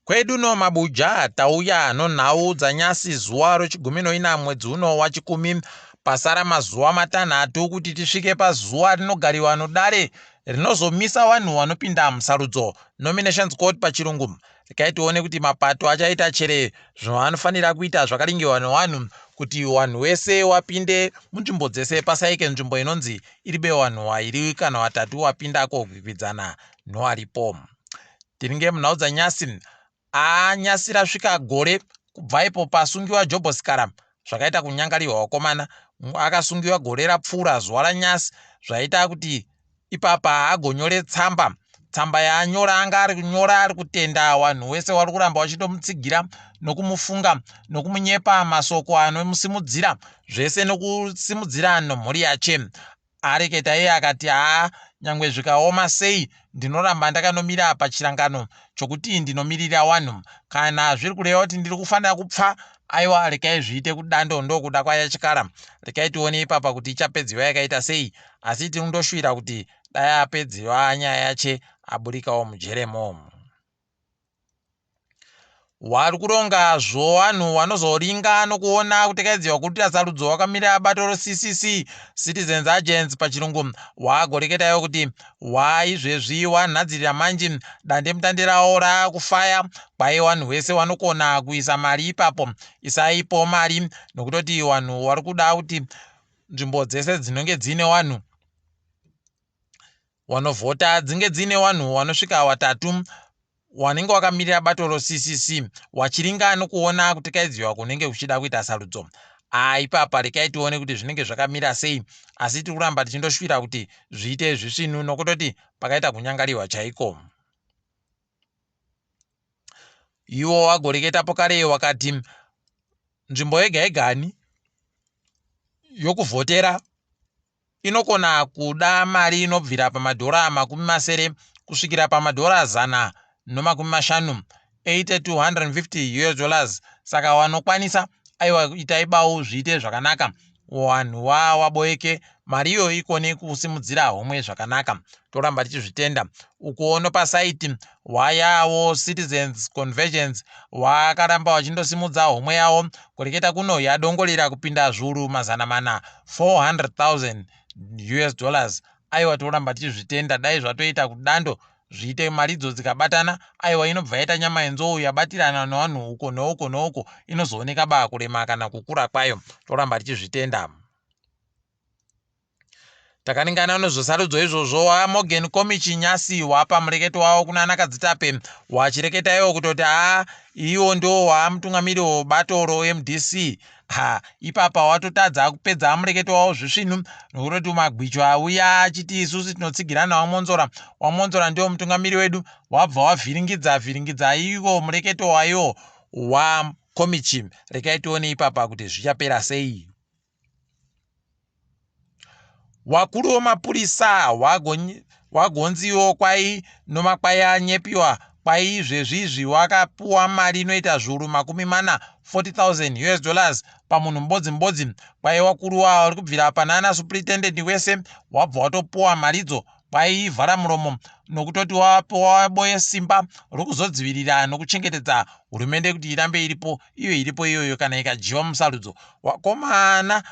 Kwedu no Mabuja tauya nhau dzanyasi zuwa rochigumi noina mwedzi uno waChikumi pasara mazuva matanhatu kuti tisvike pazuva rinogariwa nodare rinozomisa vanhu vanopinda musarudzo nominations court pachirungu. Rekai tione kuti mapato achaita chere zvavanofanira kuita zvakaringiwa nevanhu kuti vanhu vese wapinde munzvimbo dzese pasaike nzvimbo inonzi iri bevanhu vairi kana vatatu wapindako kukwikwidzana nowaripo. Tiringe munhau dzanyasi nyasi rasvika gore kubva ipo pasungiwa Jobo Sikhala zvakaita kunyangariwa wakomana akasungiwa gore rapfuura zuva ranyasi zvaita kuti ipapa agonyore tsamba yaanyora anga ari kunyora ari kutenda vanhu vese vari kuramba vachitomutsigira nokumufunga nokumunyepa masoko anomusimudzira zvese nokusimudzira nomhuri yache. Areketa iye akati nyangwe zvikaoma sei ndinoramba ndakanomira pachirangano chokuti ndinomirira vanhu kana zviri kureva kuti ndiri kufanira kupfa aiwa rekai zviite kudando ndokuda kwaya Chikhala. Rekai tione ipapa kuti ichapedziwa yakaita sei, asi tinondoshuvira kuti dai apedziwa nyaya yache aburikawo mujeremo. Wari kurongazvo vanhu vanozoringa nokuona kutekedzwa kuti sarudzo wakamirira bato roCCC Citizens Agents pachirungu wagoreketayo kuti izvezvi wanhadzirira manji dande mutande rawo rakufaya kwai vanhu vese vanokona kuisa mari ipapo isaipo mari nokutoti vanhu vari kuda kuti nzvimbo dzese dzinenge dzine vanhu vanovhota dzinge dzine vanhu vanosvika vatatu wanenge wakamirira bato roCCC wachiringa nokuona kutekedzwa kunenge kuchida kuita sarudzo. Ipapa rekai tione kuti zvinenge zvakamira sei, asi tiri kuramba tichindoshuvira kuti zviite zvisvinu nokutoti pakaita kunyangariwa chaiko. Iwo wagoreketapo kare wakati nzvimbo yega yegani yokuvhotera inokona kuda mari inobvira pamadhora $20 kusvikira pamadhora $150, $80 to $150. Saka wanokwanisa aiwa itaibawo zviite zvakanaka vanhu waboeke mari iyo ikone kusimudzira homwe zvakanaka. Toramba tichizvitenda ukuono pasaiti wayawo Citizens Convergence wakaramba wachindosimudza homwe yawo kureketa kuno yadongorera kupinda zviuru mazana $400,000. Aiwa toramba tichizvitenda dai zvatoita kudando zviite maridzo dzikabatana aiwa inobva yaita nyama yenzou yabatirana nevanhu uko nouko nouko inozooneka baa kurema kana kukura kwayo. Toramba tichizvitenda. Takaringana nezvesarudzo izvozvo waMorgan Komichi nyasi wapa mureketo wavo kuna Kadzitape wachireketayo kutoti iwo ndo wamutungamiri webato roMDC. Ipapa watotadza kupedza mureketo wavo zvisvinu nokutoti magwicho auya achiti isusu tinotsigirana wamonzora ndio mutungamiri wedu wabva wavhiringidza iwo mureketo wayo waKomichi. Rekai tione ipapa kuti zvichapera sei. Wakuru wemapurisa wagonziwo kwai nomakwai anyepiwa kwai izvezvizvi wakapuwa mari inoita zviuru $40,000 $40,000 pamunhu mbodzimbodzim kwai wakuru wavo vari kubvira panana superintendent wese wabva watopuwa maridzo kwai vhara muromo nokutoti waboye simba rokuzodzivirira nokuchengetedza hurumende kuti irambe iripo iyoyo kana ikajiwa musarudzo. Wakomana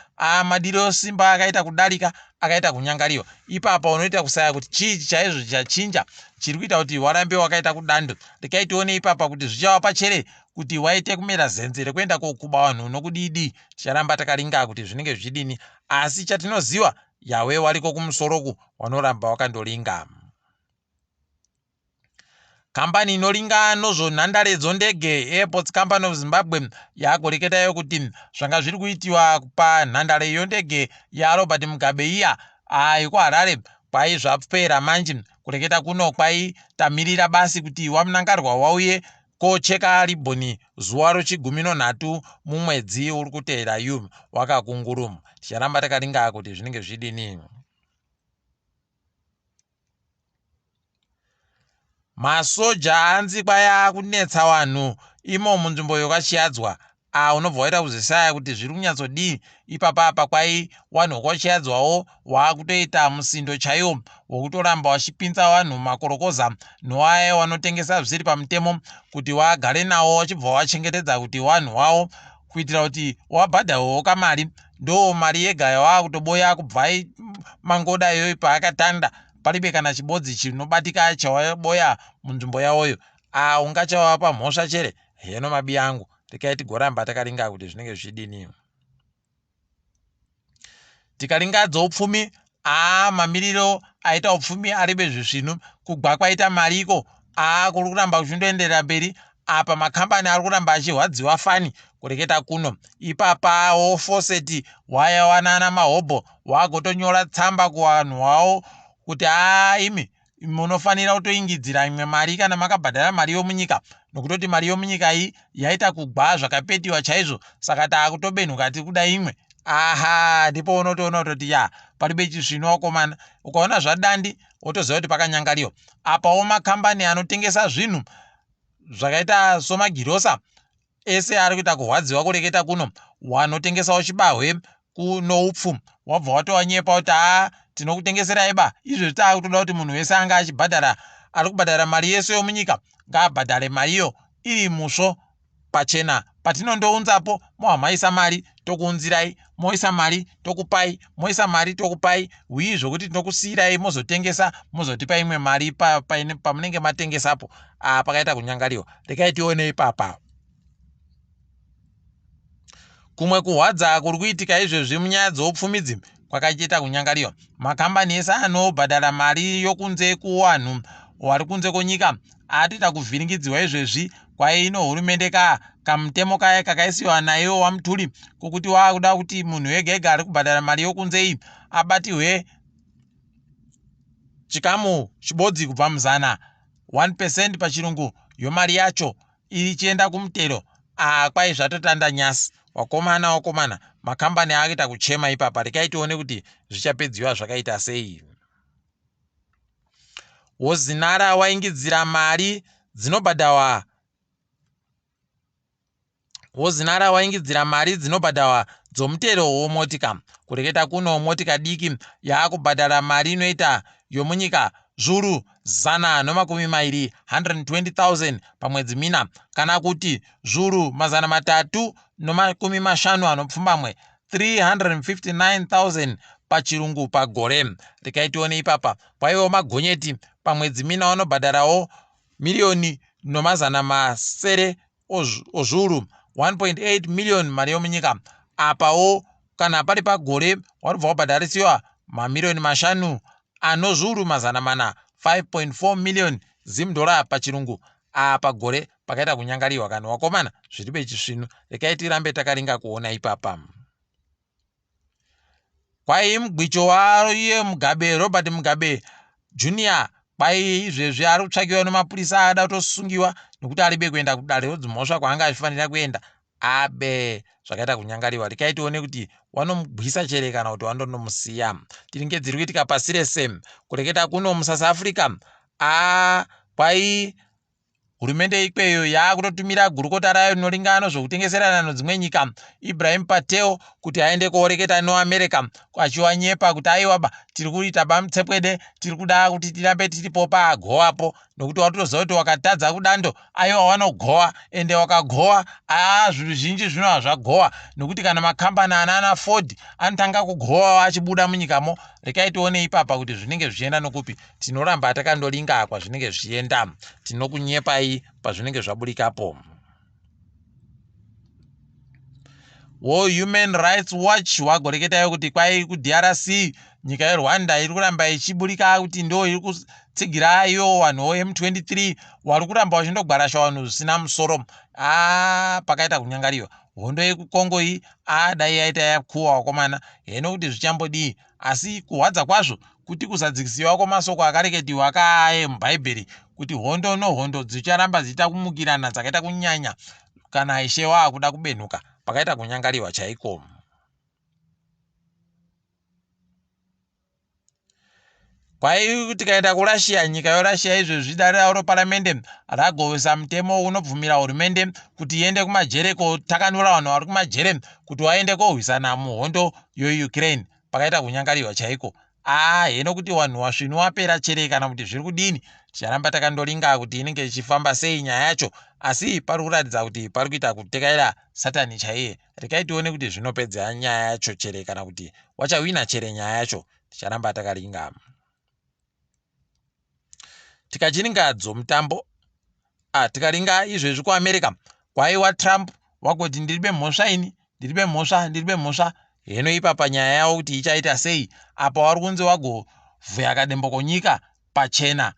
madiro simba akaita kudarika akaita kunyangariwa. Ipapa unoita kusaya kuti chii chaizvo chachinja chiri kuita kuti warambe wakaita kudando. Rekai tione ipapa kuti zvichawapa chere kuti waite kumera zenze rekuenda kokuba vanhu nokudidi. Ticharamba takaringa kuti zvinenge zvichidini, asi chatinoziva yawe wariko kumusoroku wanoramba wakandoringa. Kambani inoringa nozvonhandare dzondege Airports Company of Zimbabwe yagoreketayo kuti zvanga zviri kuitiwa panhandare yondege yaRobert Mugabe iya yekuHarare kwai zvapera manji. Kureketa kuno kwai tamirira basi kuti wamunangarwa wauye kocheka ribhoni zuva rochi13 mumwedzi uri kuteera wakakunguru. Ticharamba takaringa kuti zvinenge zvidini. Masoja anzi kwaya kunetsa vanhu imo munzvimbo yokachiyadzwa unobva waita kuzvisaya kuti zviri kunyatsodii. Ipapapa kwai wanhu wakocheyadzwawo waakutoita musindo chaiwo wokutoramba wachipinza wanhu makorokoza noaya wanotengesa zvisiri pamutemo kuti wagare nawo wachibva wachengetedza kuti wanhu wawo kuitira kuti wabhadhawo kamari. Ndo mari yega yawakutoboya kubva mangoda iyoyo paakatanda palibe kana chibodzi chinobatika chawaboya munzvimbo yawoyo. Ungachawapa mhosva chere. Heno mabi angu tikaiti goramba takaringa kuti zvinenge zvichidini. Tikaringa dzoupfumi, mamiriro aita upfumi aribe zvisvinu kugwa kwaita mariko kuri kuramba kuchindoenderera mberi. Apa makambani ari kuramba achirwadziwa fani kureketa kuno. Ipapawo foseti wayawanana mahobho wagotonyora tsamba kuvanhu wavo kuti imi munofanira kutoingidzira imwe mari kana makabhadhara mari yomunyika, nokutoti mari yomunyika iyi yaita kugwa zvakapetiwa chaizvo, saka taakutobenhuka tiri kuda imwe. Ndipo unotoona kutoti paribe chisvino wakomana. Ukaona zvadandi wotoziva kuti pakanyangariwa. Apawo makambani anotengesa zvinhu zvakaita somagirosa ese ari kuita kurwadziwa kureketa kuno. Wanotengesawo chibahwe kunoupfu wabva watowanyepa kuti tinokutengeserai izvo taakutoda kuti munhu wese anga achibhadhara, ari kubhadhara mari yese yomunyika ngaabhadhare mariyo iri musvo pachena. Patinondounzapo mohamaisa mari tokuunzirai, moisa mari tokupai, moisa mari tokupai, hwii zvokuti tinokusiyirai mozotengesa mozotipa imwe mari pamunenge matengesapo. Pakaita kunyangariwa. Rekai tione ipapa. Kumwe kuhwadza kuri kuitika izvezvi munyaya dzoupfumidzi kwakachiita kunyangariwa. Makambani ese anobhadhara mari yokunze kuvanhu vari kunze kwenyika atoita kuvhiringidziwa izvezvi kwaino hurumende kamutemo kaya kakaisiwa nayo wamuturi kokuti waakuda kuti munhu wega ega ari kubhadhara mari yokunze iyi abatirwe chikamu chibodzi kubva muzana 1% pachirungu yomari yacho ichienda kumutero. Kwai zvatotanda nyasi. Wakomana makambani akuita kuchema ipapa. Rekai tione kuti zvichapedziwa zvakaita sei. Wozinara waingidzira mari dzinobhadhawa dzomutero womotika. Kureketa kuno motika diki yaakubhadhara mari inoita yomunyika zviuru 120 120,000 pamwedzi mina, kana kuti zviuru 350 anopfumbamwe 359,000 pachirungu pagore. Rekai tione ipapa. Kwaiwo magonyeti pamwedzi mina vanobhadharawo milioni nomazana masere ozviuru 1.8 million mari yomunyika. Apawo kana pari pagore waribva wabhadharisiwa mamirioni 5 anozviuru 400 5.4 million zimdora pachirungu. Pagore pakaita kunyangariwa kana wakomana zviribe chisvino. Rekai tirambe takaringa kuona ipapa. Kwai mugwicho waiye Mugabe, Robert Mugabe Junior, kwai izvezvi ari kutsvakiwa nemapurisa ada kutosungiwa nokuti aribe kuenda kudare rodzimhosva kwaanga achifanira kuenda. Zvakaita kunyangariwa. Rekai tione kuti wanomugwisa chere kana kuti wandonomusiya. Tiringe dziri kuitika pasi rese. Kureketa kuno muSouth Africa, kwai hurumende ikweyo yaakutotumira gurukota rayo rinoringana zvokutengeserana nedzimwe nyika Ibrahim Patel kuti aende kooreketa noAmerica achiwanyepa kuti aiwa tiri kuita bamutsepwede, tiri kuda kuti tirambe tiripo pagowapo, nokuti watozoziva kuti wakatadza kudando aiwa wanogowa, ende wakagowa zvinhu zvinji zvino hazvagowa, nokuti kana makambani anana Ford anotanga kugowa achibuda munyikamo. Rekai tione ipapa kuti zvinenge zvichienda nokupi. Tinoramba takandoringa kwazvinenge zvichienda, tinokunyepai pazvinenge zvaburikapo. Human Rights Watch wagoreketayo kuti kwai kuDRC nyika yeRwanda iri kuramba ichiburika kuti ndo iri kutsigira iyo vanhu M23 vari kuramba vachindogwarasha vanhu zvisina musoro. Pakaita kunyangariwa. Hondo yekuKongo iyi dai yaita yakuwa wakomana. Heno kuti zvichambodii, asi kuhwadza kwazvo kuti kusadzikisiwa kwamasoko akareketiwa akaye muBhaibheri kuti hondo nohondo dzicharamba dziita kumukirana dzakaita kunyanya kana Ishe waakuda kubenhuka. Pakaita kunyangariwa chaiko. Kwai tikaenda kuRussia, nyika yoRussia izvezvi dare ravo reparamende ragovesa mutemo unobvumira hurumende kuti iende kumajere kotakanura vanhu vari kumajere kuti vaende kohwisana muhondo yoUkraine. Pakaita kunyangariwa chaiko. Heno kuti vanhu vasvinu wapera chere kana kuti zviri kudini, ticharamba takandolinga kuti inenge ichifamba sei nyaya yacho, asi pari kuratidza kuti pari kuita kutekaira Satani chaiye. Rekai tione kuti zvinopedza nyaya yacho chere kana kuti wachawina chere nyaya yacho, ticharamba takalinga. Tikachiringa dzomutambo, tikaringa izvezvi kuAmerica, kwaiwa Trump wagoti ndiribe mhosva ini, ndiribe mhosva. Heno ipapa nyaya yavo kuti ichaita sei, apa wari kunzi wagovhuya kadembo nyika pachena.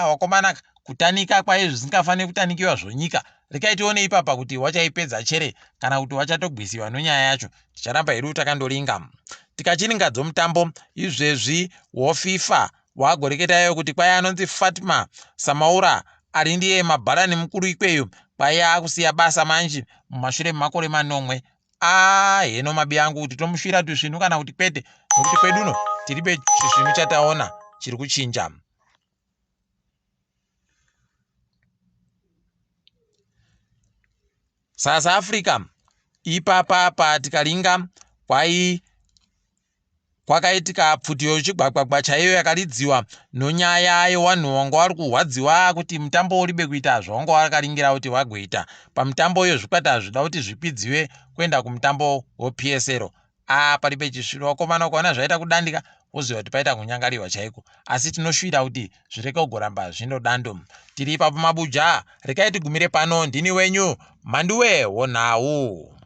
Wakomana kutanika kwaye zvisingafaniri kutanikiwa zvonyika. Rekai tione ipapa kuti wachaipedza chere kana kuti wachatogwisiwa nonyaya yacho, ticharamba hedu takandolinga. Tikachiringa dzomutambo, izvezvi woFIFA wagoreketayo kuti kwai anonzi Fatima Samaura ari ndiye mabharani mukuru ikweyo, kwai akusiya basa manje mumashure makore manomwe. Heno mabi angu kuti tomusvira tuzvinu kana kuti kwete, nekuti kweduno tiribe chizvinu chataona chiri kuchinja. South Africa ipapa tikaringa kwakaitika pfutiyo yechigwagwagwa chaiyo yakaridziwa nonyaya yevanhu vanga vari kurwadziwa kuti mutambo uribe kuita zvavanga vakaringira kuti vagoita pamutambo iyo, zvikwata zvida kuti zvipidziwe kuenda kumutambo wePSL. Paribe chisviro wakomana ukaona zvaita kudandika woziva kuti paita kunyangariwa chaiko, asi tinoshuvira kuti zvireke kugoramba zvinodando. Tiri ipapo mabuja, rekai tigumire pano. Ndini wenyu Mhanduwe WeNhau.